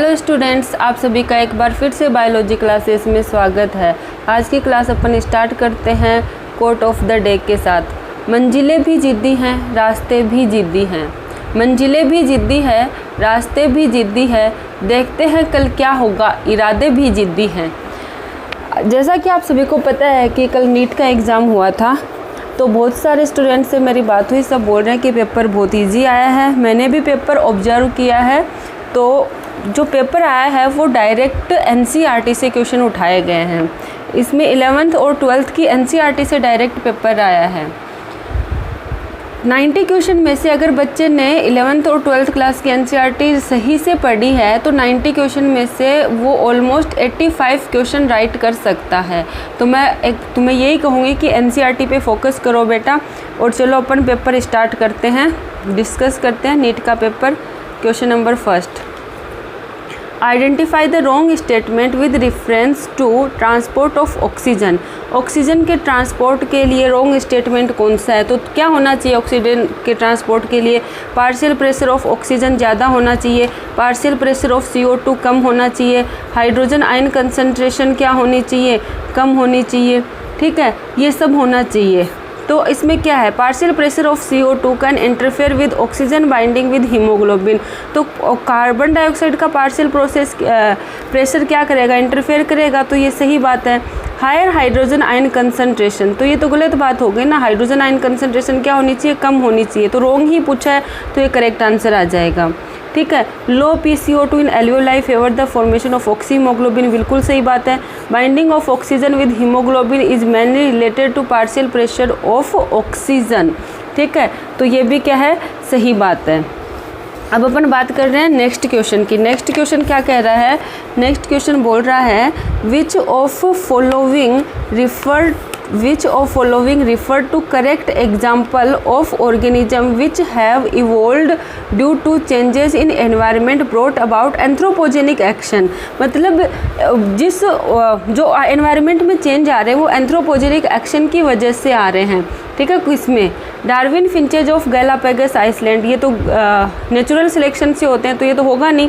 Hello students, आप सभी का एक बार फिर से बायोलॉजी क्लासेस में स्वागत है। आज की क्लास अपन स्टार्ट करते हैं कोट ऑफ द डे के साथ। मंजिलें भी जिद्दी हैं, रास्ते भी जिद्दी हैं। मंजिलें भी जिद्दी है, रास्ते भी जिद्दी है, देखते हैं कल क्या होगा, इरादे भी जिद्दी हैं। जैसा कि आप सभी को पता है कि कल नीट का एग्ज़ाम हुआ था, तो बहुत सारे स्टूडेंट से मेरी बात हुई, सब बोल रहे हैं कि पेपर बहुत ईजी आया है। मैंने भी पेपर ऑब्जर्व किया है, तो जो पेपर आया है वो डायरेक्ट एनसीईआरटी से क्वेश्चन उठाए गए हैं। इसमें 11th और 12th की एनसीईआरटी से डायरेक्ट पेपर आया है। 90 क्वेश्चन में से अगर बच्चे ने 11th और 12th क्लास की एनसीईआरटी सही से पढ़ी है तो 90 क्वेश्चन में से वो ऑलमोस्ट 85 क्वेश्चन राइट कर सकता है। तो मैं तुम्हें यही कहूँगी कि एनसीईआरटी पे फोकस करो बेटा। और चलो अपन पेपर स्टार्ट करते हैं, डिस्कस करते हैं नीट का paper. Question number first, identify the wrong statement with reference to transport of oxygen. Oxygen के ट्रांसपोर्ट के लिए रॉन्ग स्टेटमेंट कौन सा है? तो क्या होना चाहिए ऑक्सीजन के ट्रांसपोर्ट के लिए? पार्शियल प्रेशर ऑफ ऑक्सीजन ज़्यादा होना चाहिए, पार्शियल प्रेशर ऑफ CO2 कम होना चाहिए, हाइड्रोजन आयन कंसंट्रेशन क्या होनी चाहिए? कम होनी चाहिए। ठीक है, ये सब होना चाहिए। तो इसमें क्या है? Partial pressure of CO2 can interfere with oxygen binding with haemoglobin. तो कार्बन डाइऑक्साइड का पार्शियल प्रेशर क्या करेगा? इंटरफेयर करेगा। तो ये सही बात है। हायर हाइड्रोजन आयन कंसंट्रेशन, तो ये तो गलत बात हो गई ना। हाइड्रोजन आयन कंसंट्रेशन क्या होनी चाहिए? कम होनी चाहिए। तो रॉन्ग ही पूछा है, तो ये करेक्ट आंसर आ जाएगा। ठीक है। Low PCO2 in alveoli favour the formation of oxyhaemoglobin, बिल्कुल सही बात है। Binding of oxygen with haemoglobin is mainly related to partial pressure of oxygen. ठीक है, तो ये भी क्या है? सही बात है। अब अपन बात कर रहे हैं नेक्स्ट क्वेश्चन की। नेक्स्ट क्वेश्चन क्या कह रहा है? नेक्स्ट क्वेश्चन बोल रहा है which of following refer to correct example of organism which have evolved due to changes in environment brought about anthropogenic action. मतलब जो एनवायरनमेंट में चेंज आ रहे हैं वो एंथ्रोपोजेनिक एक्शन की वजह से आ रहे हैं। ठीक है, किसमें? Darwin finches of Galapagos island, ये तो नेचुरल सिलेक्शन से होते हैं, तो ये तो होगा नहीं।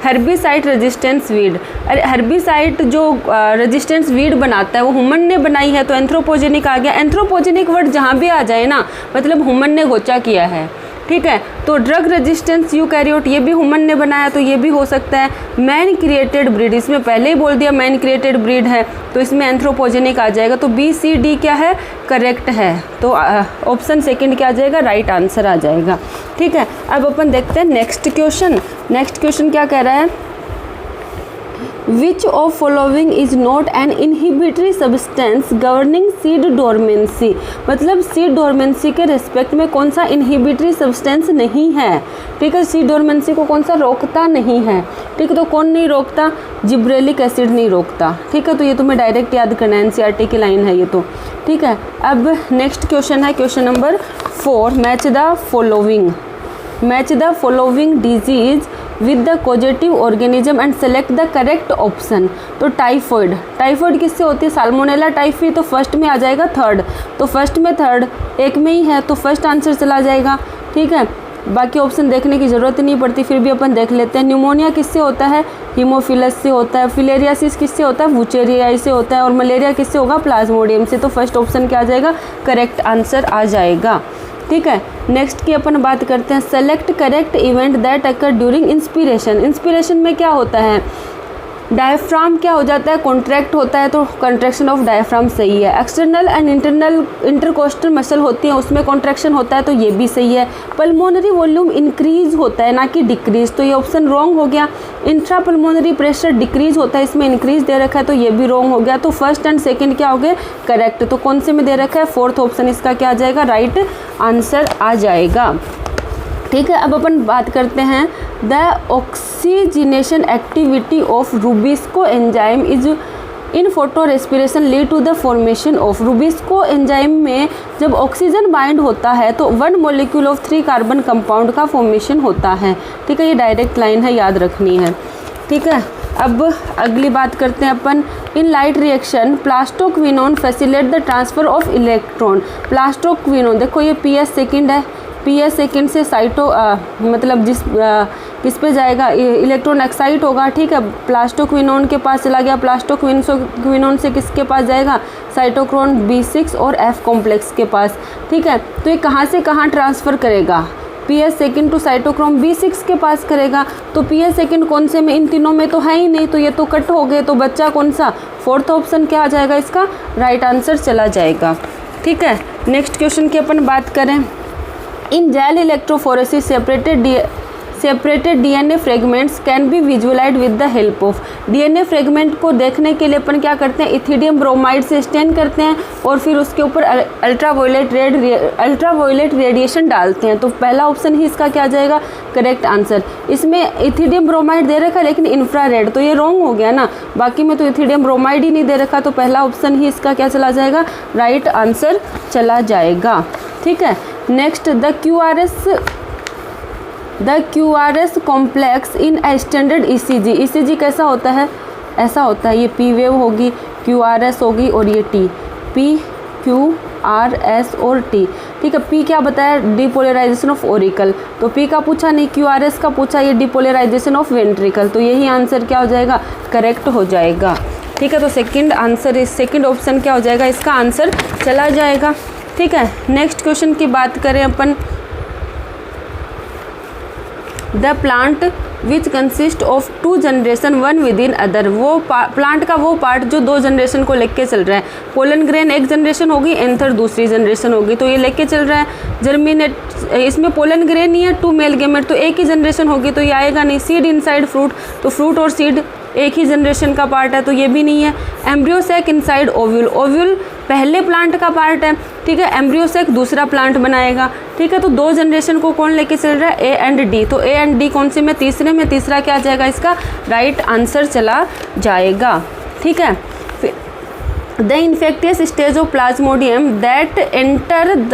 हर्बिसाइड रेजिस्टेंस वीड, अरे हर्बिसाइड जो रेजिस्टेंस वीड बनाता है वो ह्यूमन ने बनाई है, तो एंथ्रोपोजेनिक आ गया। एंथ्रोपोजेनिक वर्ड जहाँ भी आ जाए ना, मतलब ह्यूमन ने गोचा किया है। ठीक है, तो ड्रग रेजिस्टेंस यूकैरियोट, ये भी ह्यूमन ने बनाया, तो ये भी हो सकता है। मैन क्रिएटेड ब्रीड, इसमें पहले ही बोल दिया मैन क्रिएटेड ब्रीड है, तो इसमें एंथ्रोपोजेनिक आ जाएगा। तो BCD क्या है? करेक्ट है। तो ऑप्शन सेकंड क्या आ जाएगा? राइट आंसर आ जाएगा। ठीक है, अब अपन देखते हैं नेक्स्ट क्वेश्चन। नेक्स्ट क्वेश्चन क्या कह रहा है? Which of following is not an inhibitory substance governing seed dormancy? मतलब सीड डोरमेंसी के रिस्पेक्ट में कौन सा इनहिबिटरी सब्सटेंस नहीं है? ठीक है, सीड डोरमेंसी को कौन सा रोकता नहीं है? ठीक है, तो कौन नहीं रोकता? जिब्रेलिक एसिड नहीं रोकता। ठीक है, तो ये तुम्हें डायरेक्ट याद करना है, एनसीईआरटी की लाइन है ये तो। ठीक है, अब नेक्स्ट क्वेश्चन है question number 4, match the following disease with the causative organism and select the correct option. तो टाइफॉइड किससे होती है? साल्मोनेला टाइफी, तो फर्स्ट में आ जाएगा थर्ड। तो फर्स्ट में थर्ड एक में ही है, तो फर्स्ट आंसर चला जाएगा। ठीक है, बाकी ऑप्शन देखने की ज़रूरत नहीं पड़ती, फिर भी अपन देख लेते हैं। न्यूमोनिया किससे होता है? हीमोफिलस से होता है। फिलेरियासिस किससे होता है? वुचेरियाई से होता है। और मलेरिया किससे होगा? प्लाज्मोडियम से। तो फर्स्ट ऑप्शन क्या आ जाएगा? करेक्ट आंसर आ जाएगा। ठीक है, नेक्स्ट की अपन बात करते हैं। Select correct event that occur during inspiration. Inspiration में क्या होता है? डायफ्राम क्या हो जाता है? कॉन्ट्रैक्ट होता है, तो कंट्रैक्शन ऑफ डायफ्राम सही है। External and internal intercostal muscle होती है, उसमें कॉन्ट्रैक्शन होता है, तो ये भी सही है। पल्मोनरी वॉल्यूम इंक्रीज होता है, ना कि डिक्रीज, तो ये ऑप्शन रॉन्ग हो गया। इंट्रा पल्मोनरी प्रेशर डिक्रीज होता है, इसमें इंक्रीज दे रखा है, तो ये भी रॉन्ग हो गया। तो फर्स्ट एंड सेकेंड क्या हो गए? करेक्ट। तो कौन से में दे रखा है? फोर्थ ऑप्शन इसका क्या आ जाएगा? राइट आंसर आ जाएगा। ठीक है, अब अपन बात करते हैं the oxygenation activity of rubisco enzyme is in photorespiration lead to the formation of. Rubisco enzyme में जब ऑक्सीजन बाइंड होता है तो 1 मॉलिक्यूल ऑफ 3 कार्बन कंपाउंड का फॉर्मेशन होता है। ठीक है, ये डायरेक्ट लाइन है, याद रखनी है। ठीक है, अब अगली बात करते हैं अपन। In light reaction plastoquinone facilitate the transfer of electron. Plastoquinone देखो ये PS सेकेंड है, PS सेकेंड से साइटो मतलब जिस किस पे जाएगा, इलेक्ट्रॉन एक्साइट होगा, ठीक है, प्लास्टोक्विनोन के पास चला गया, प्लास्टोक्विनोन से किसके पास जाएगा, साइटोक्रोम B6 और F कॉम्प्लेक्स के पास, ठीक है। तो ये कहाँ से कहाँ ट्रांसफ़र करेगा, PS second to cytochrome B6 के पास करेगा। तो PS सेकेंड कौन से में, इन तीनों में तो है ही नहीं, तो ये तो कट हो गए, तो बच्चा कौन सा, फोर्थ ऑप्शन क्या आ जाएगा इसका, राइट आंसर चला जाएगा, ठीक है। नेक्स्ट क्वेश्चन की अपन बात करें, in gel electrophoresis separated DNA fragments can be visualise with the help of, DNA fragment को देखने के लिए अपन क्या करते हैं, इथिडियम ब्रोमाइड से स्टेन करते हैं और फिर उसके ऊपर अल्ट्रावायलेट रेडिएशन डालते हैं। तो पहला ऑप्शन ही इसका क्या आ जाएगा, करेक्ट आंसर। इसमें इथिडियम ब्रोमाइड दे रखा है लेकिन इंफ्रारेड, तो ये रॉन्ग हो गया ना, बाकी में तो इथिडियम ब्रोमाइड ही नहीं दे रखा, तो पहला ऑप्शन ही इसका क्या चला जाएगा, राइट आंसर चला जाएगा, ठीक है। Next, the QRS complex in standard ECG कैसा होता है, ऐसा होता है, ये P वेव होगी, QRS होगी और ये T, P QRS और T, ठीक है। P क्या बताया, डिपोलराइजेशन ऑफ ऑरिकल, तो P का पूछा नहीं, QRS का पूछा, ये डिपोलराइजेशन ऑफ वेंट्रिकल, तो यही आंसर क्या हो जाएगा, करेक्ट हो जाएगा, ठीक है। तो सेकंड ऑप्शन क्या हो जाएगा, इसका आंसर चला जाएगा, ठीक है। नेक्स्ट क्वेश्चन की बात करें अपन, the plant which consist of 2 generation 1 within other, वो प्लांट का वो पार्ट जो 2 जनरेशन को लेके चल रहा है, पोलन ग्रेन एक जनरेशन होगी, एंथर दूसरी जनरेशन होगी, तो ये लेके चल रहा है, जर्मिनेट, इसमें पोलन ग्रेन नहीं है, 2 मेल गेमेट, तो एक ही जनरेशन होगी, तो ये आएगा नहीं। सीड इनसाइड फ्रूट, तो फ्रूट और सीड एक ही जनरेशन का पार्ट है, तो ये भी नहीं है। Embryo sac inside ovule, ovule पहले प्लांट का पार्ट है, ठीक है, एम्ब्रियो सैक दूसरा प्लांट बनाएगा, ठीक है। तो 2 जनरेशन को कौन लेके चल रहा है, A एंड D, तो A एंड D कौन से में, तीसरे में, तीसरा क्या आ जाएगा इसका, राइट आंसर चला जाएगा, ठीक है। The infectious stage of Plasmodium that enter the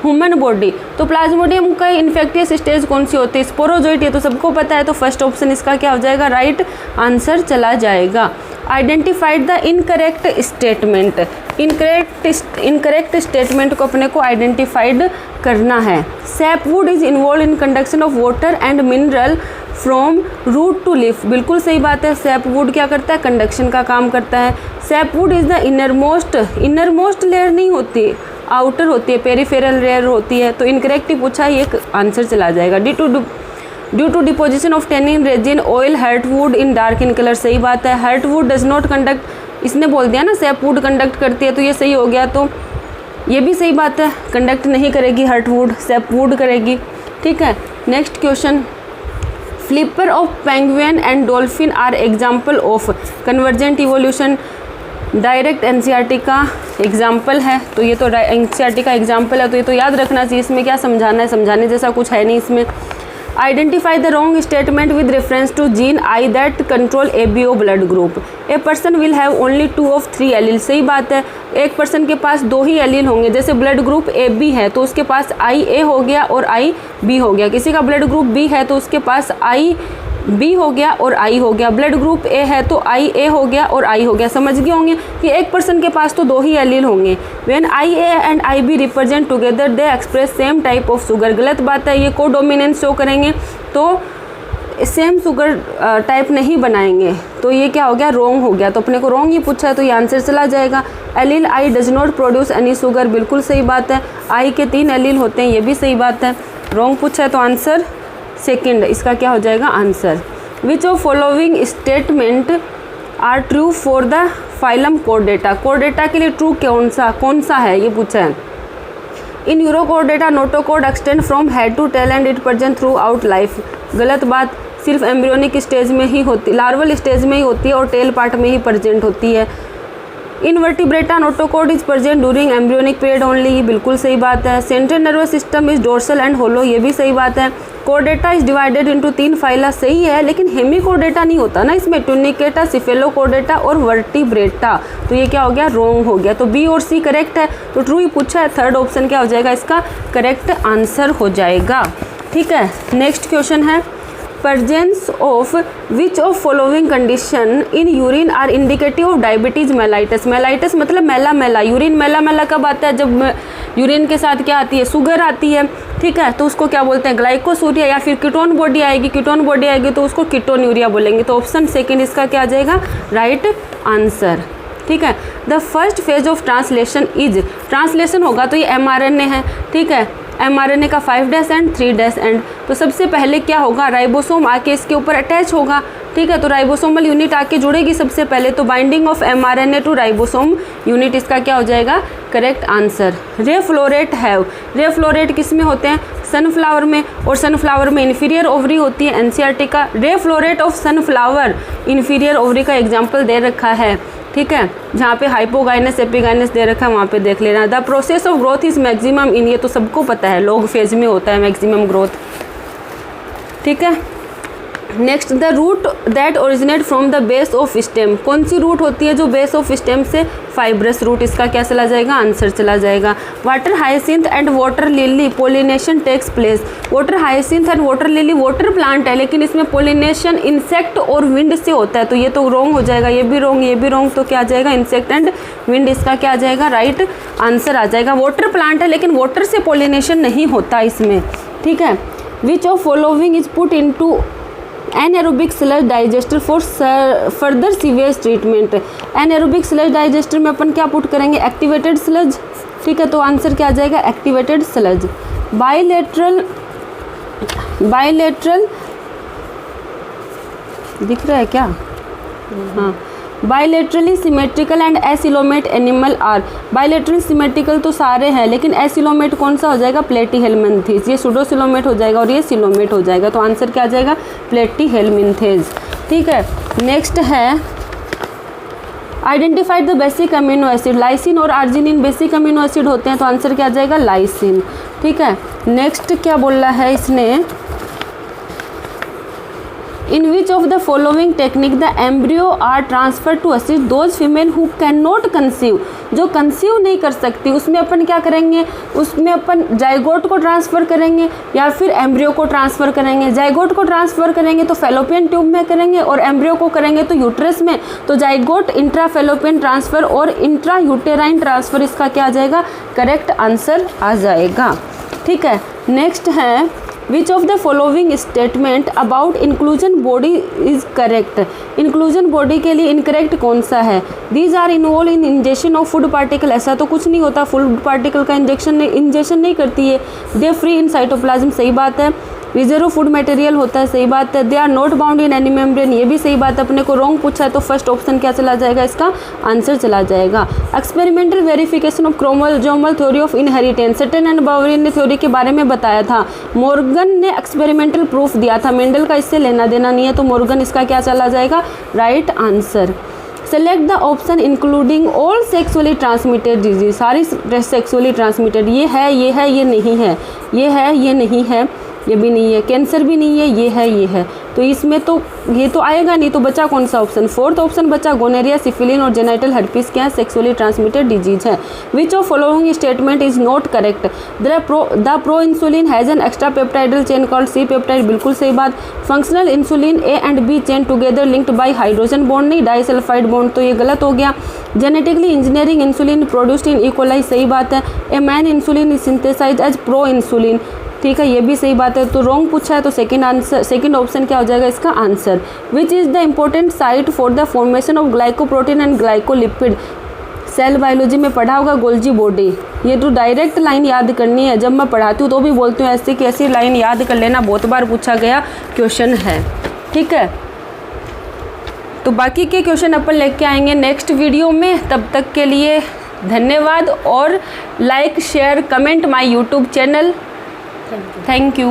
human body, तो प्लाज्मोडियम का इन्फेक्टियस स्टेज कौन सी होती है, स्पोरोजोइट, ये तो सबको पता है, तो फर्स्ट ऑप्शन इसका क्या हो जाएगा, राइट आंसर चला जाएगा। Identified the incorrect statement, incorrect statement को अपने को आइडेंटिफाइड करना है। Sapwood is involve in conduction of water and mineral from root to leaf, बिल्कुल सही बात है, सैपवुड क्या करता है, कंडक्शन का काम करता है। Sapwood is the innermost layer नहीं होती, आउटर होती है, पेरिफेरल लेयर होती है, तो इनकरेक्ट ही पूछा है, ये आंसर चला जाएगा। Due to deposition of tannin resin oil heartwood in dark in colour, सही बात है। हर्टवुड डज नॉट कंडक्ट, इसने बोल दिया ना सैपवुड कंडक्ट करती है, तो ये सही हो गया, तो ये भी सही बात है, कंडक्ट नहीं करेगी हर्टवुड, सैपवुड करेगी, ठीक है। Next question, flipper of penguin and dolphin are example of convergent evolution, direct NCERT का एग्जाम्पल है, तो ये तो एनसीईआरटी का एग्जाम्पल है, तो ये तो याद रखना चाहिए, इसमें क्या समझाना है, समझाने जैसा कुछ है नहीं इसमें। Identify the wrong statement with reference to gene I that control ABO blood group, a person will have only 2 of 3 allele, सही बात है, एक पर्सन के पास 2 ही एलील होंगे, जैसे ब्लड ग्रुप AB है तो उसके पास IA हो गया और IB हो गया, किसी का ब्लड ग्रुप B है तो उसके पास IB हो गया और I हो गया, ब्लड ग्रुप A है तो IA हो गया और I हो गया, समझ गए होंगे कि एक पर्सन के पास तो 2 ही एलील होंगे। When IA and IB represent together they express same type of sugar, गलत बात है, ये को डोमिनेंस शो करेंगे तो सेम शुगर टाइप नहीं बनाएंगे, तो ये क्या हो गया, रोंग हो गया, तो अपने को रोंग ही पूछा है, तो ये आंसर चला जाएगा। Allele I does not produce any sugar, बिल्कुल सही बात है, I के 3 एलील होते हैं, ये भी सही बात है, रोंग पूछा है, तो आंसर सेकंड, इसका क्या हो जाएगा answer. Which of following statement are true for the phylum Chordata, Chordata के लिए ट्रू कौन सा है, ये पूछा है। In Urochordata notochord extend from head to tail and it present throughout life, गलत बात, सिर्फ एम्ब्रियोनिक स्टेज में ही होती, लार्वल स्टेज में ही होती है और टेल पार्ट में ही प्रेजेंट होती है। Invertebrata notochord is present during embryonic period only, ये बिल्कुल सही बात है। Central nervous system is dorsal and hollow, ये भी सही बात है। Chordata is divided into 3 phyla, सही है, लेकिन हेमिकोर्डेटा नहीं होता ना इसमें, टुनिकेटा, सिफेलोकोर्डेटा और वर्टिब्रेटा, तो ये क्या हो गया, रोंग हो गया, तो B और C करेक्ट है, तो ट्रू ही पूछा है, थर्ड ऑप्शन क्या हो जाएगा, इसका करेक्ट आंसर हो जाएगा, ठीक है। नेक्स्ट क्वेश्चन है, presence of which of following condition in urine are indicative of diabetes mellitus, mellitus मतलब मैला मैला, यूरिन मैला मैला कब आता है, जब यूरिन के साथ क्या आती है, शुगर आती है, ठीक है, तो उसको क्या बोलते हैं, ग्लाइकोसूरिया, या फिर कीटोन बॉडी आएगी, कीटोन बॉडी आएगी तो उसको कीटोन्यूरिया बोलेंगे। तो ऑप्शन सेकंड इसका क्या आ जाएगा, राइट आंसर, ठीक है। The first phase of translation is, translation होगा तो ये mRNA है, ठीक है, mRNA का 5' एंड 3' एंड। तो सबसे पहले क्या होगा, राइबोसोम आके इसके ऊपर अटैच होगा, ठीक है, तो राइबोसोमल यूनिट आके जुड़ेगी सबसे पहले, तो binding of mRNA to ribosome unit इसका क्या हो जाएगा, correct answer. Ray floret have, ray floret किस में होते हैं, सनफ्लावर में, और सनफ्लावर में इन्फीरियर ओवरी होती है, एनसीईआरटी का रे flow rate of sunflower inferior ovary का एग्जाम्पल दे रखा है, ठीक है, जहाँ पे हाइपोगाइनस एपिगाइनस दे रखा है वहाँ पे देख लेना। The process of growth is maximum in, ये तो सबको पता है, लॉग फेज में होता है मैक्सिमम ग्रोथ, ठीक है। Next, the root that originate from the base of stem, कौन सी रूट होती है जो बेस ऑफ स्टेम से, फाइब्रस रूट, इसका क्या चला जाएगा, आंसर चला जाएगा। Water hyacinth and water lily pollination takes place, water hyacinth and water lily water plant है, लेकिन इसमें पोलिनेशन इंसेक्ट और विंड से होता है, तो ये तो रॉन्ग हो जाएगा, ये भी रॉन्ग, ये भी रॉन्ग, तो क्या आ जाएगा, इंसेक्ट एंड विंड, इसका क्या आ जाएगा, राइट आंसर आ जाएगा। वाटर प्लांट है लेकिन वाटर से पोलिनेशन नहीं होता इसमें, ठीक है। Which of following is put into anaerobic sludge digester for further sewage treatment, anaerobic sludge digester में अपन क्या पुट करेंगे, एक्टिवेटेड स्लज, ठीक है, तो आंसर क्या आ जाएगा, एक्टिवेटेड स्लज। बाइलेटरल, बाइलेटरल दिख रहा है क्या, हाँ, bilaterally symmetrical and acoelomate animal are, bilateral symmetrical तो सारे हैं, लेकिन एसिलोमेट कौन सा हो जाएगा, प्लेटीहेलमिन्थेस, ये सूडोसिलोमेट हो जाएगा और ये सिलोमेट हो जाएगा, तो आंसर क्या आ जाएगा, प्लेटीहेलमिन्थेस, ठीक है। नेक्स्ट है identified the basic amino acid, lysine और आर्जिनिन बेसिक अमीनो एसिड होते हैं, तो आंसर क्या आ जाएगा, लाइसिन, ठीक है। नेक्स्ट क्या बोल रहा है इसने, in which of the following technique the embryo are transfer to assist those female who can not conceive, जो कंसीव नहीं कर सकती उसमें अपन क्या करेंगे, उसमें अपन जाइगोट को ट्रांसफ़र करेंगे या फिर एम्ब्रियो को ट्रांसफ़र करेंगे। जाइगोट को ट्रांसफ़र करेंगे तो फेलोपियन ट्यूब में करेंगे और एम्ब्रियो को करेंगे तो यूट्रस में, तो जाइगोट इंट्रा फेलोपियन ट्रांसफ़र और इंट्रा यूटेराइन ट्रांसफ़र, इसका क्या आ जाएगा, करेक्ट आंसर आ जाएगा, ठीक है। नेक्स्ट है which of the following statement about inclusion body is correct, inclusion body के लिए इनकरेक्ट कौन सा है, these are involve in injection of food particle, ऐसा तो कुछ नहीं होता, फूड पार्टिकल का इंजेक्शन नहीं करती है। दे फ्री इन साइटोप्लाज्म, सही बात है। रिजर्व फूड मटेरियल होता है, सही बात है। They are not bound in any membrane, ये भी सही बात है। अपने को रॉन्ग पूछा है तो फर्स्ट ऑप्शन क्या चला जाएगा, इसका आंसर चला जाएगा। Experimental verification of chromosomal theory of inheritance, Sutton and बाउरिन ने थ्योरी के बारे में बताया था। मॉर्गन ने एक्सपेरिमेंटल प्रूफ दिया था, मेंडल का इससे लेना देना नहीं है, तो मॉर्गन इसका क्या चला जाएगा, right answer. Select the option including all sexually transmitted disease, सारी सेक्सुअली ट्रांसमिटेड, ये है, ये है, ये नहीं है, ये है, ये नहीं है, ये भी नहीं है, कैंसर भी नहीं है, ये है, ये है, तो इसमें तो ये तो आएगा नहीं, तो बचा कौन सा ऑप्शन, फोर्थ ऑप्शन बचा। गोनेरिया, सिफिलिन और जेनाइटल हर्पीस क्या है, सेक्सुअली ट्रांसमिटेड डिजीज है। Which of following statement is not correct, the pro insulin has an extra peptidal chain called C peptide, बिल्कुल सही बात। Functional insulin A and B chain together linked by hydrogen bond, नहीं disulphide bond, तो ये गलत हो गया। Genetically engineering insulin produced in E coli, सही बात है। A man insulin is synthesised as pro insulin, ठीक है, ये भी सही बात है। तो रॉन्ग पूछा है तो सेकंड आंसर, सेकंड ऑप्शन क्या हो जाएगा इसका answer. Which is the important site for the formation of glycoprotein and glycolipid, cell biology में पढ़ा होगा, गोल्जी बॉडी। ये तो डायरेक्ट लाइन याद करनी है, जब मैं पढ़ाती हूँ तो भी बोलती हूँ ऐसे कि ऐसी लाइन याद कर लेना, बहुत बार पूछा गया क्वेश्चन है, ठीक है। तो बाकी के क्वेश्चन अपन लेके आएंगे नेक्स्ट वीडियो में, तब तक के लिए धन्यवाद और like share comment my YouTube channel. Thank you.